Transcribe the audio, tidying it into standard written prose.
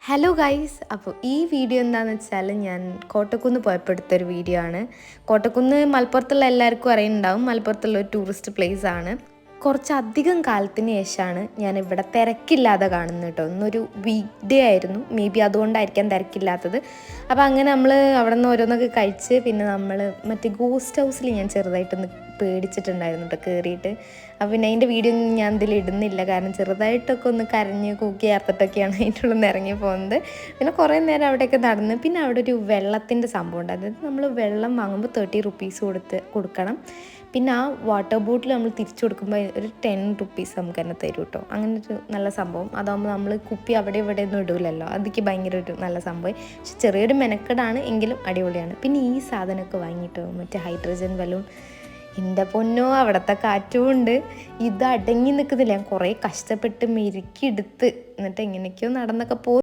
Hello guys, അപ്പോൾ ഈ video എന്താണെന്ന് വെച്ചാൽ ഞാൻ കോട്ടക്കുന്ന് പോയപ്പോൾ എടുത്തൊരു വീഡിയോ ആണ്. കോട്ടക്കുന്ന് മലപ്പുറത്തുള്ള എല്ലാവർക്കും അറിയുന്നുണ്ടാവും. മലപ്പുറത്തുള്ള ഒരു ടൂറിസ്റ്റ് പ്ലേസ് ആണ്. കുറച്ചധികം കാലത്തിന് ശേഷമാണ് ഞാൻ ഇവിടെ തിരക്കില്ലാതെ കാണുന്നത് കേട്ടോ. ഇന്നൊരു വീക്ക് ഡേ ആയിരുന്നു, മേ ബി അതുകൊണ്ടായിരിക്കാം തിരക്കില്ലാത്തത്. അപ്പോൾ അങ്ങനെ നമ്മൾ അവിടെ നിന്ന് ഓരോന്നൊക്കെ കഴിച്ച് പിന്നെ നമ്മൾ മറ്റേ ഗോസ്റ്റ് ഹൗസിൽ ഞാൻ ചെറുതായിട്ടൊന്ന് പേടിച്ചിട്ടുണ്ടായിരുന്നു കേട്ടോ കയറിയിട്ട്. അപ്പോൾ പിന്നെ അതിൻ്റെ വീഡിയോ ഒന്നും ഞാൻ ഇതിൽ ഇടുന്നില്ല, കാരണം ചെറുതായിട്ടൊക്കെ ഒന്ന് കരഞ്ഞ് കൂക്കി ചേർത്തിട്ടൊക്കെയാണ് അതിൻ്റെ ഉള്ളിൽ നിന്ന് ഇറങ്ങി പോകുന്നത്. പിന്നെ കുറേ നേരം അവിടെയൊക്കെ നടന്ന് പിന്നെ അവിടെ ഒരു വെള്ളത്തിൻ്റെ സംഭവം ഉണ്ട്. അതായത് നമ്മൾ വെള്ളം വാങ്ങുമ്പോൾ 30 റുപ്പീസ് കൊടുക്കണം. പിന്നെ ആ വാട്ടർ ബോട്ടിൽ നമ്മൾ തിരിച്ചു കൊടുക്കുമ്പോൾ ഒരു 10 റുപ്പീസ് നമുക്ക് തന്നെ തരും കേട്ടോ. അങ്ങനെ ഒരു നല്ല സംഭവം. അതാകുമ്പോൾ നമ്മൾ കുപ്പി അവിടെ ഇവിടെ ഒന്നും ഇടില്ലല്ലോ, അതൊക്കെ ഭയങ്കര ഒരു നല്ല സംഭവം. പക്ഷെ ചെറിയൊരു മെനക്കെടാണ്, എങ്കിലും അടിപൊളിയാണ്. പിന്നെ ഈ സാധനമൊക്കെ വാങ്ങിയിട്ടോ, മറ്റേ ഹൈഡ്രജൻ ബലൂൺ. എൻ്റെ പൊന്നോ, അവിടുത്തെ കാറ്റും ഉണ്ട്. ഇത് അടങ്ങി നിൽക്കുന്നില്ല. ഞാൻ കുറേ കഷ്ടപ്പെട്ട് മെരുക്കിയെടുത്ത് എന്നിട്ട് എങ്ങനെയൊക്കെയോ നടന്നൊക്കെ